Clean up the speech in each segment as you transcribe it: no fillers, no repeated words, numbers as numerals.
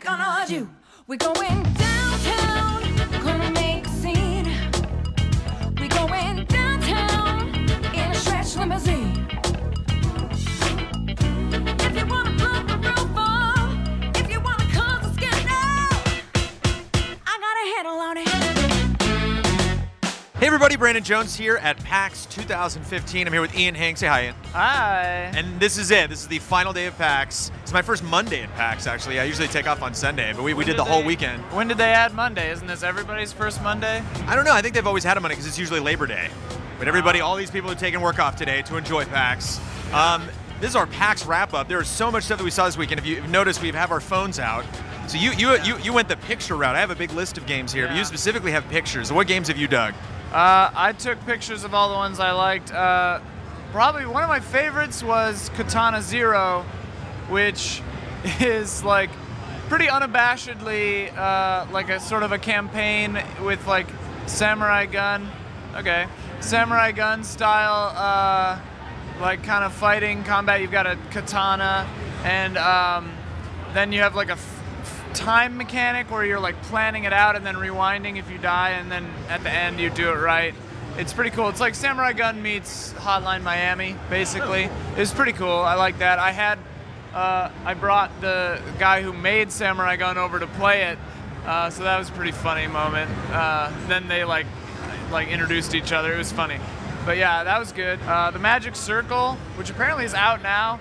gonna do? We're going downtown, gonna make a scene. We're going downtown in a stretch limousine. If you wanna put the roof on, if you wanna cause a scandal, I got a handle on it. Hey everybody, Brandon Jones here at PAX 2015. I'm here with Ian Hank. Say hi, Ian. Hi. And this is it. This is the final day of PAX. It's my first Monday at PAX, actually. I usually take off on Sunday, but we did the whole weekend. When did they add Monday? Isn't this everybody's first Monday? I don't know. I think they've always had a Monday because it's usually Labor Day. But everybody, all these people are taking work off today to enjoy PAX. This is our PAX wrap-up. There is so much stuff that we saw this weekend. If you've noticed, we have our phones out. So you went the picture route. I have a big list of games here, but you specifically have pictures. So what games have you dug? I took pictures of all the ones I liked. Probably one of my favorites was Katana Zero, which is like pretty unabashedly like a sort of a campaign with like samurai gun. Okay, samurai gun style, like kind of fighting combat. You've got a katana, and then you have like a time mechanic where you're like planning it out and then rewinding if you die, and then at the end you do it right. It's pretty cool. It's like Samurai Gun meets Hotline Miami, basically. It's pretty cool. I like that. I brought the guy who made Samurai Gun over to play it, so that was a pretty funny moment. Then they like introduced each other. It was funny. But yeah, that was good. The Magic Circle, which apparently is out now,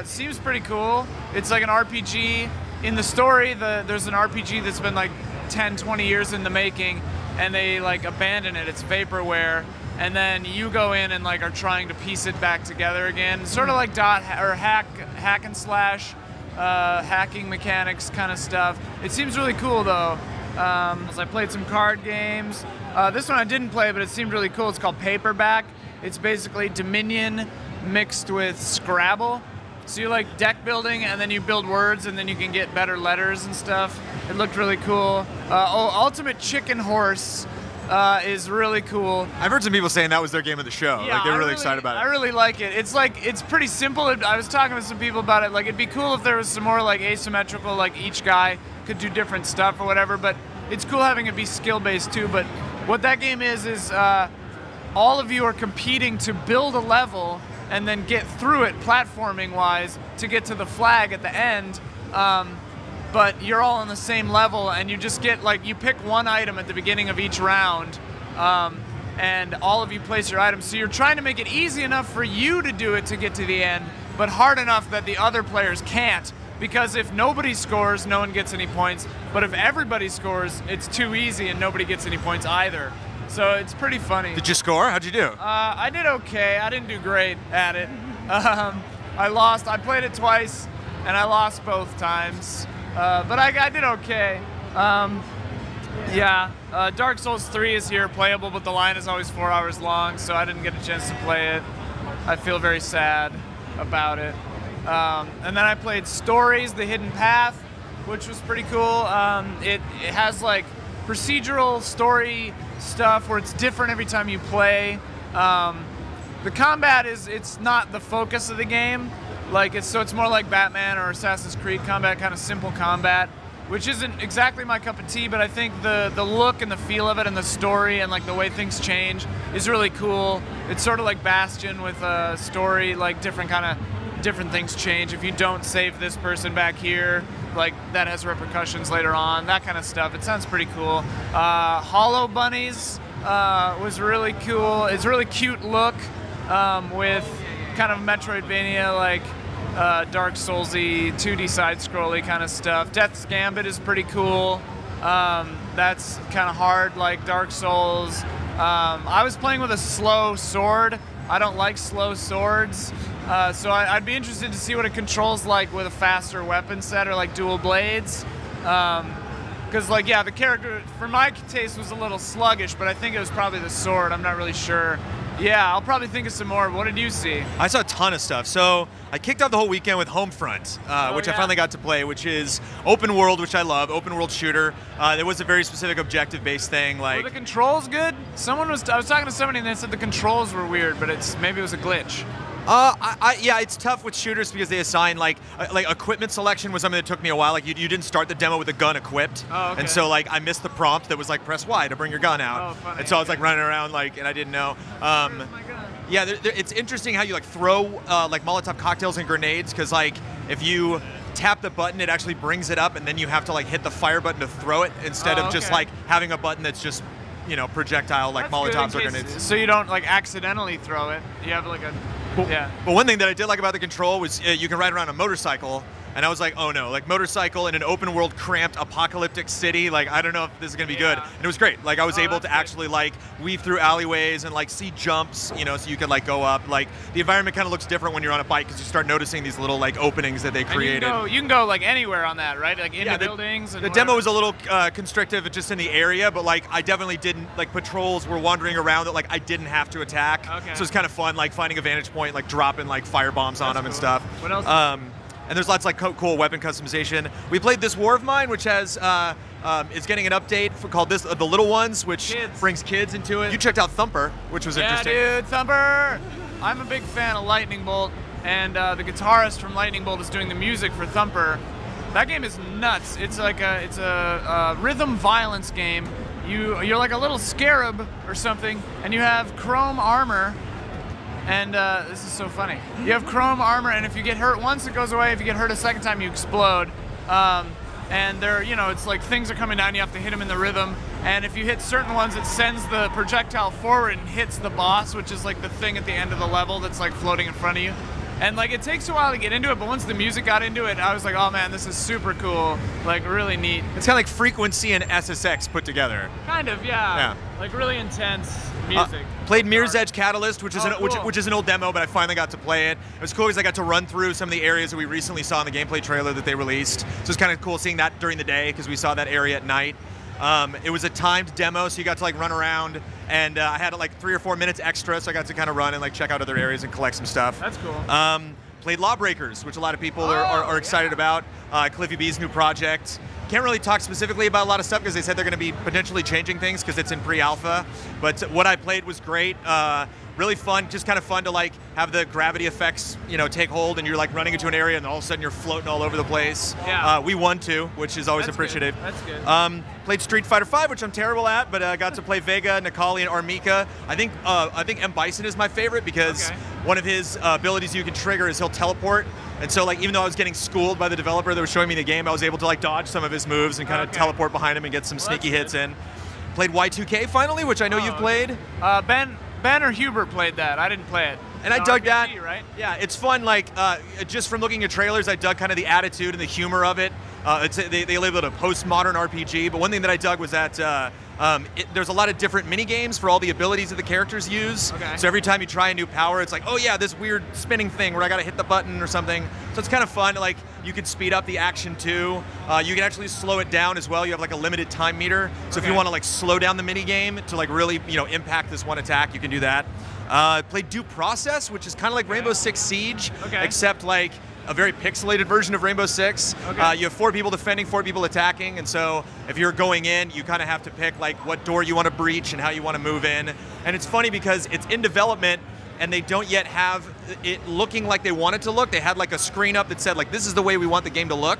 seems pretty cool. It's like an RPG. In the story, there's an RPG that's been like 10, 20 years in the making, and they like abandon it. It's vaporware, and then you go in and like are trying to piece it back together again. Sort of like hack and slash, hacking mechanics kind of stuff. It seems really cool though. So I played some card games. This one I didn't play, but it seemed really cool. It's called Paperback. It's basically Dominion mixed with Scrabble. So you like deck building, and then you build words, and then you can get better letters and stuff. It looked really cool. Ultimate Chicken Horse is really cool. I've heard some people saying that was their game of the show. Yeah, like they're really excited about it. I really like it. It's pretty simple. I was talking with some people about it. Like it'd be cool if there was some more like asymmetrical, like each guy could do different stuff or whatever. But it's cool having it be skill-based too. But what that game is all of you are competing to build a level and then get through it platforming-wise to get to the flag at the end. But you're all on the same level, and you just get, like, you pick one item at the beginning of each round, and all of you place your items. So you're trying to make it easy enough for you to do it to get to the end, but hard enough that the other players can't. Because if nobody scores, no one gets any points. But if everybody scores, it's too easy and nobody gets any points either. So it's pretty funny. Did you score? How'd you do? I did okay. I didn't do great at it. I lost. I played it twice, and I lost both times. But I did okay. Yeah, Dark Souls 3 is here, playable, but the line is always 4 hours long, so I didn't get a chance to play it. I feel very sad about it. And then I played Stories, The Hidden Path, which was pretty cool. It has like procedural story stuff where it's different every time you play. The combat it's not the focus of the game. Like it's more like Batman or Assassin's Creed combat, kind of simple combat, which isn't exactly my cup of tea, but I think the look and the feel of it and the story and like the way things change is really cool. It's sort of like Bastion with a story, like different things change. If you don't save this person back here, like that has repercussions later on, that kind of stuff. It sounds pretty cool. Hollow Bunnies was really cool. It's a really cute look with kind of Metroidvania, like Dark Soulsy, 2D side-scrolly kind of stuff. Death's Gambit is pretty cool. That's kind of hard, like Dark Souls. I was playing with a slow sword. I don't like slow swords. So I'd be interested to see what it controls like with a faster weapon set or like dual blades. Because like, yeah, the character, for my taste, was a little sluggish, but I think it was probably the sword. I'm not really sure. Yeah, I'll probably think of some more. What did you see? I saw a ton of stuff. So I kicked off the whole weekend with Homefront, which I finally got to play, which is open world, which I love, open world shooter. There was a very specific objective-based thing. Like, were the controls good? I was talking to somebody and they said the controls were weird, but maybe it was a glitch. Yeah, it's tough with shooters because they assign like equipment selection was something that took me a while. Like you didn't start the demo with a gun equipped, and so like I missed the prompt that was like press Y to bring your gun out, and so I was like running around like, and I didn't know. Yeah, it's interesting how you like throw like Molotov cocktails and grenades because like if you tap the button, it actually brings it up, and then you have to like hit the fire button to throw it instead of just like having a button that's just projectile like Molotovs or grenades. So you don't like accidentally throw it. You have like a yeah. But one thing that I did like about the control was you can ride around a motorcycle, and I was like, oh no, like motorcycle in an open world, cramped, apocalyptic city, like I don't know if this is gonna be good. And it was great. Like I was able to actually like weave through alleyways and like see jumps, so you could like go up. Like the environment kind of looks different when you're on a bike because you start noticing these little like openings that they created. And you can go like anywhere on that, right? Like into buildings. And the demo was a little constrictive just in the area, but like I definitely didn't like patrols were wandering around that like I didn't have to attack. Okay. So it's kind of fun, like finding a vantage point, like dropping like fire bombs on them and stuff. What else? And there's lots like cool weapon customization. We played This War of Mine, which has is getting an update called The Little Ones, which brings kids into it. You checked out Thumper, which was interesting. Yeah, dude, Thumper. I'm a big fan of Lightning Bolt, and the guitarist from Lightning Bolt is doing the music for Thumper. That game is nuts. It's like a rhythm violence game. You're like a little scarab or something, and you have chrome armor. And this is so funny. You have chrome armor, and if you get hurt once, it goes away. If you get hurt a second time, you explode. And they're, it's like things are coming down. You have to hit them in the rhythm. And if you hit certain ones, it sends the projectile forward and hits the boss, which is like the thing at the end of the level that's like floating in front of you. And like it takes a while to get into it, but once the music got into it, I was like, oh man, this is super cool, like really neat. It's kind of like Frequency and SSX put together. Kind of, yeah. Like really intense music. Played Mirror's Edge Catalyst, which is which is an old demo, but I finally got to play it. It was cool because I got to run through some of the areas that we recently saw in the gameplay trailer that they released. So it's kind of cool seeing that during the day because we saw that area at night. It was a timed demo, so you got to like run around, and I had like 3 or 4 minutes extra, so I got to kind of run and like check out other areas and collect some stuff. That's cool. Played Lawbreakers, which a lot of people are excited about. Cliffy B's new project. Can't really talk specifically about a lot of stuff because they said they're going to be potentially changing things because it's in pre-alpha. But what I played was great. Really fun, just kind of fun to like have the gravity effects, take hold, and you're like running into an area, and all of a sudden you're floating all over the place. Yeah. We won too, which is always appreciative. Good. That's good. Played Street Fighter V, which I'm terrible at, but got to play Vega, Nikali, and Armika. I think M. Bison is my favorite because one of his abilities you can trigger is he'll teleport. And so, like, even though I was getting schooled by the developer that was showing me the game, I was able to like dodge some of his moves and kind of teleport behind him and get some sneaky hits in. Played Y2K finally, which I know you've played. Ben or Hubert played that. I didn't play it. And I dug that. Right? Yeah, it's fun. Like, just from looking at trailers, I dug kind of the attitude and the humor of it. They labeled it a postmodern RPG, but one thing that I dug was that there's a lot of different mini games for all the abilities that the characters use. So every time you try a new power, it's like, oh yeah, this weird spinning thing where I gotta hit the button or something. So it's kind of fun. Like, you can speed up the action too. You can actually slow it down as well. You have like a limited time meter. So if you want to like slow down the mini game to like really impact this one attack, you can do that. Played Due Process, which is kind of like Rainbow Six Siege, except like a very pixelated version of Rainbow Six. You have 4 people defending, 4 people attacking, and so if you're going in, you kind of have to pick like what door you want to breach and how you want to move in. And it's funny because it's in development and they don't yet have it looking like they want it to look. They had like a screen up that said like, this is the way we want the game to look.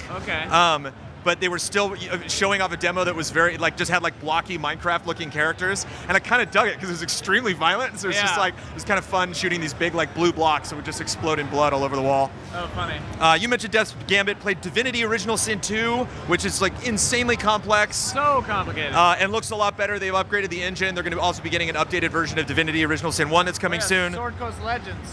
But they were still showing off a demo that was very like just had like blocky Minecraft-looking characters, and I kind of dug it because it was extremely violent. So it's just like it was kind of fun shooting these big like blue blocks that would just explode in blood all over the wall. Oh, funny. You mentioned Death's Gambit. Played Divinity: Original Sin 2, which is like insanely complex. So complicated. And looks a lot better. They've upgraded the engine. They're going to also be getting an updated version of Divinity: Original Sin 1 that's coming soon. Sword Coast Legends.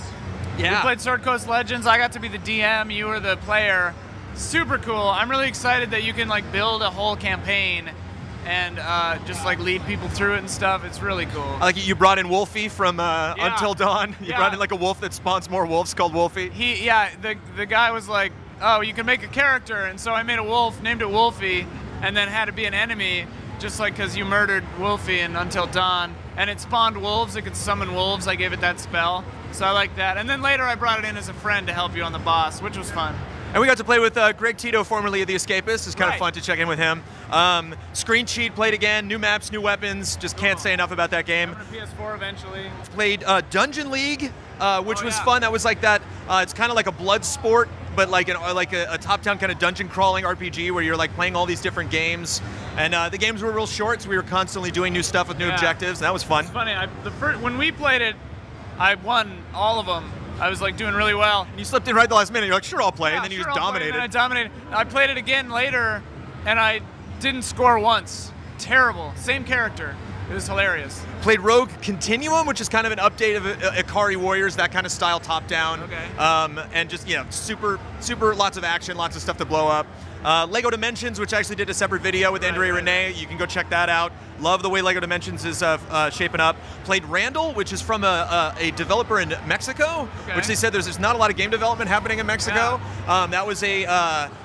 Yeah. We played Sword Coast Legends. I got to be the DM. You were the player. Super cool. I'm really excited that you can like build a whole campaign and just like lead people through it and stuff. It's really cool. Like you brought in Wolfie from Until Dawn. You brought in like a wolf that spawns more wolves called Wolfie. The guy was like, oh, you can make a character, and so I made a wolf, named it Wolfie, and then had to be an enemy, just like because you murdered Wolfie in Until Dawn, and it spawned wolves. It could summon wolves. I gave it that spell, so I like that. And then later I brought it in as a friend to help you on the boss, which was fun. And we got to play with Greg Tito, formerly of The Escapist. It's kind of fun to check in with him. Screen Cheat played again, new maps, new weapons. Just can't say enough about that game. PS4 eventually. Played Dungeon League, which Oh, was yeah. fun. That was like that. It's kind of like a blood sport, but like a top-down kind of dungeon crawling RPG where you're like playing all these different games. And the games were real short, so we were constantly doing new stuff with new objectives. And that was fun. It's funny. When we played it, I won all of them. I was like doing really well. You slipped in right at the last minute. You're like, sure, I'll play, Yeah, and then you sure, just I'll play, dominated. and then I dominated. I played it again later, and I didn't score once. Terrible. Same character. It was hilarious. Played Rogue Continuum, which is kind of an update of Ikari Warriors, that kind of style, top down. Okay. And just super lots of action, lots of stuff to blow up. Lego Dimensions, which I actually did a separate video with Andre Renee. You can go check that out. Love the way Lego Dimensions is shaping up. Played Randall, which is from a developer in Mexico, which they said there's not a lot of game development happening in Mexico. Yeah. That was a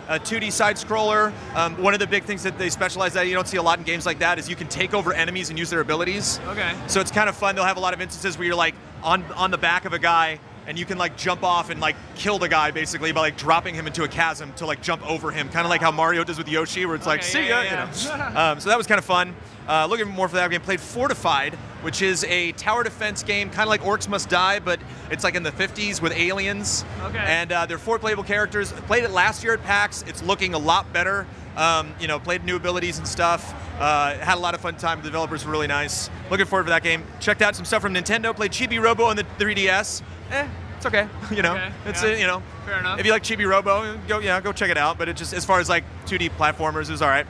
2D side scroller. One of the big things that they specialize at, you don't see a lot in games like that, is you can take over enemies and use their abilities. Okay. So it's kind of fun. They'll have a lot of instances where you're like on the back of a guy, and you can like jump off and like kill the guy basically by like dropping him into a chasm to like jump over him, kind of like how Mario does with Yoshi, where it's like, see ya, you know. So that was kind of fun. Looking more for that game. Played Fortified, which is a tower defense game, kind of like Orcs Must Die, but it's like in the 50s with aliens. Okay. And they're 4 playable characters. Played it last year at PAX. It's looking a lot better. Played new abilities and stuff. Had a lot of fun time. The developers were really nice. Looking forward to that game. Checked out some stuff from Nintendo. Played Chibi Robo on the 3DS. It's okay. Okay, It's yeah. Fair enough. If you like Chibi Robo, go check it out. But it just, as far as like 2D platformers, it was all right.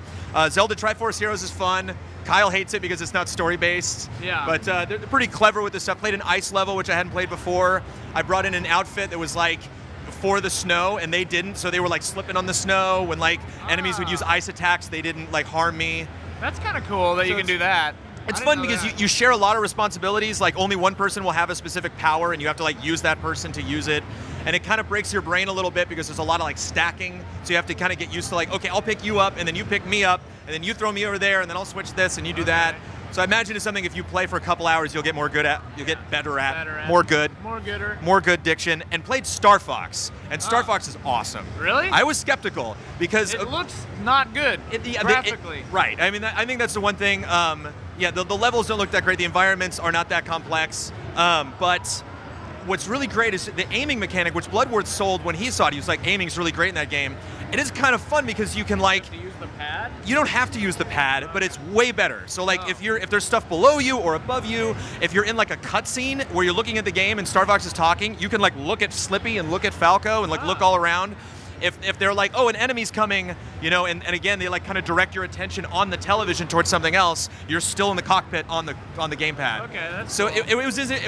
Zelda Triforce Heroes is fun. Kyle hates it because it's not story based. Yeah. But they're pretty clever with this stuff. Played an ice level, which I hadn't played before. I brought in an outfit that was like for the snow, and they didn't, so they were like slipping on the snow. When like enemies would use ice attacks, they didn't like harm me. That's kind of cool that you can do that. It's fun because you share a lot of responsibilities. Like only one person will have a specific power, and you have to like use that person to use it. And it kind of breaks your brain a little bit because there's a lot of like stacking. So you have to kind of get used to like, okay, I'll pick you up, and then you pick me up, and then you throw me over there, and then I'll switch this, and you do that. So I imagine it's something if you play for a couple hours, you'll get better at, more good diction. And played Star Fox, and Star Fox is awesome. Really? I was skeptical because it looks not good graphically. Right. I mean, I think that's the one thing. The levels don't look that great. The environments are not that complex. But what's really great is the aiming mechanic, which Bloodworth sold when he saw it. He was like, aiming's really great in that game. It is kind of fun because you can like. To use the pad? You don't have to use the pad, but it's way better. So like if there's stuff below you or above you, if you're in like a cutscene where you're looking at the game and Star Fox is talking, you can like look at Slippy and look at Falco and like look all around. If they're like, oh, an enemy's coming, and again, they like kind of direct your attention on the television towards something else, you're still in the cockpit on the gamepad. Okay, that's so cool. it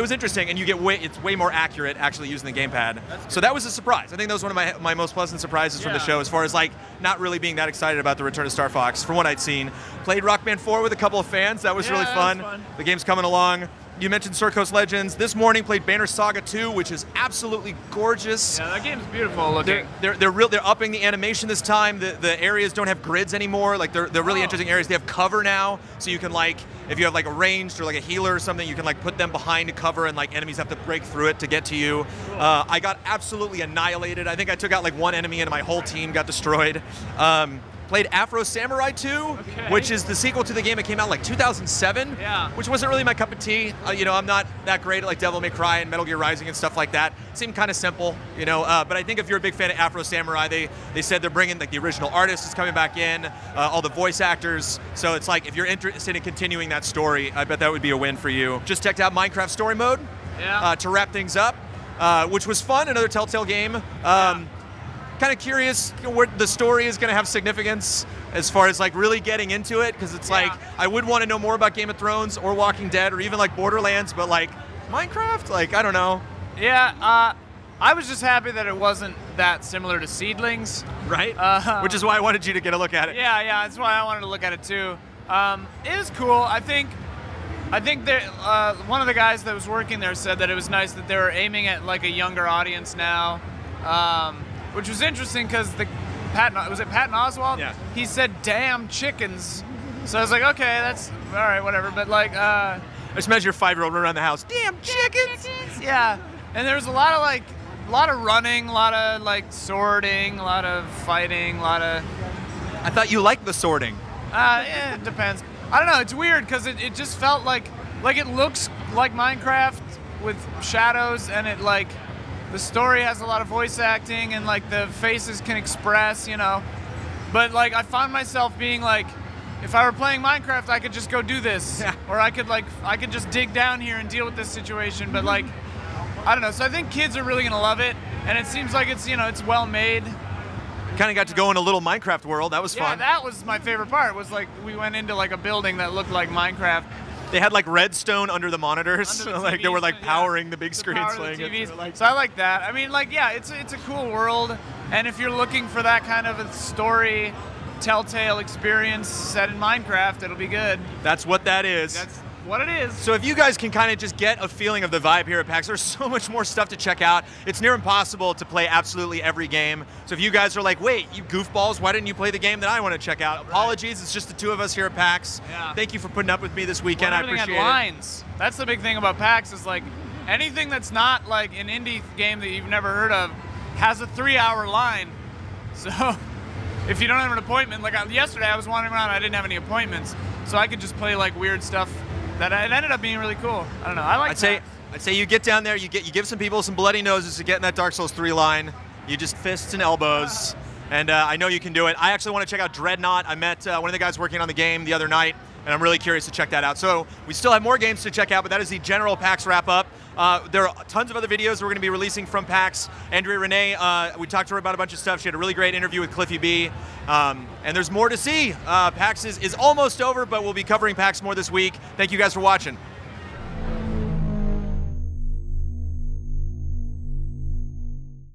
was interesting, and you get it's way more accurate actually using the gamepad. So that was a surprise. I think that was one of my most pleasant surprises from the show, as far as like not really being that excited about the return of Star Fox from what I'd seen. Played Rock Band 4 with a couple of fans. That was really fun. That was fun. The game's coming along. You mentioned Circos Legends. This morning played Banner Saga 2, which is absolutely gorgeous. Yeah, that game's beautiful looking. They're upping the animation this time. The areas don't have grids anymore. Like they're really interesting areas. They have cover now, so you can like if you have like a ranged or like a healer or something, you can like put them behind a cover, and like enemies have to break through it to get to you. Cool. I got absolutely annihilated. I think I took out like one enemy, and my whole team got destroyed. Played Afro Samurai 2, which is the sequel to the game that came out like 2007, which wasn't really my cup of tea. I'm not that great at like Devil May Cry and Metal Gear Rising and stuff like that. It seemed kind of simple, but I think if you're a big fan of Afro Samurai, they said they're bringing like the original artist is coming back in, all the voice actors. So it's like if you're interested in continuing that story, I bet that would be a win for you. Just checked out Minecraft Story Mode to wrap things up, which was fun. Another Telltale game. Kind of curious where the story is going to have significance as far as like really getting into it, because it's like I would want to know more about Game of Thrones or Walking Dead or even like Borderlands, but like Minecraft, like I don't know. Yeah, I was just happy that it wasn't that similar to Seedlings. Right. Which is why I wanted you to get a look at it. Yeah, that's why I wanted to look at it too. It is cool. I think one of the guys that was working there said that it was nice that they were aiming at like a younger audience now. Which was interesting because was it Patton Oswalt? Yeah. He said, "Damn chickens." So I was like, okay, that's all right, whatever. But like, I just imagine your 5-year-old running around the house. Damn chickens. Yeah. And there was a lot of running, a lot of like sorting, a lot of fighting, a lot of. I thought you liked the sorting. Yeah, it depends. I don't know. It's weird because it just felt like it looks like Minecraft, with shadows, and it like the story has a lot of voice acting, and like the faces can express, you know. But like I found myself being like, if I were playing Minecraft, I could just go do this, or I could just dig down here and deal with this situation. But like, I don't know. So I think kids are really gonna love it, and it seems like it's, you know, it's well made. Kind of got to go in a little Minecraft world. That was fun. Yeah, that was my favorite part. Was like we went into like a building that looked like Minecraft. They had like redstone under the monitors, Under the like they were like TVs, powering the the big screens power of playing the it. TVs. So I like that. I mean, like, yeah, it's a cool world, and if you're looking for that kind of a story, telltale experience set in Minecraft, it'll be good. That's what that is. That's what it is. So if you guys can kind of just get a feeling of the vibe here at PAX, there's so much more stuff to check out. It's near impossible to play absolutely every game. So if you guys are like, wait, you goofballs, why didn't you play the game that I want to check out? Apologies, it's just the two of us here at PAX. Yeah. Thank you for putting up with me this weekend. Well, I everything appreciate had it. lines. That's the big thing about PAX is like anything that's not like an indie game that you've never heard of has a 3-hour line. So if you don't have an appointment, like yesterday I was wandering around, I didn't have any appointments, so I could just play like weird stuff. That it ended up being really cool. I don't know. I like that. I'd say you get down there, you give some people some bloody noses to get in that Dark Souls 3 line. You just fists and elbows, and I know you can do it. I actually want to check out Dreadnought. I met one of the guys working on the game the other night, and I'm really curious to check that out. So we still have more games to check out, but that is the general PAX wrap-up. There are tons of other videos we're going to be releasing from PAX. Andrea Renee, we talked to her about a bunch of stuff. She had a really great interview with Cliffy B. And there's more to see. PAX is almost over, but we'll be covering PAX more this week. Thank you guys for watching.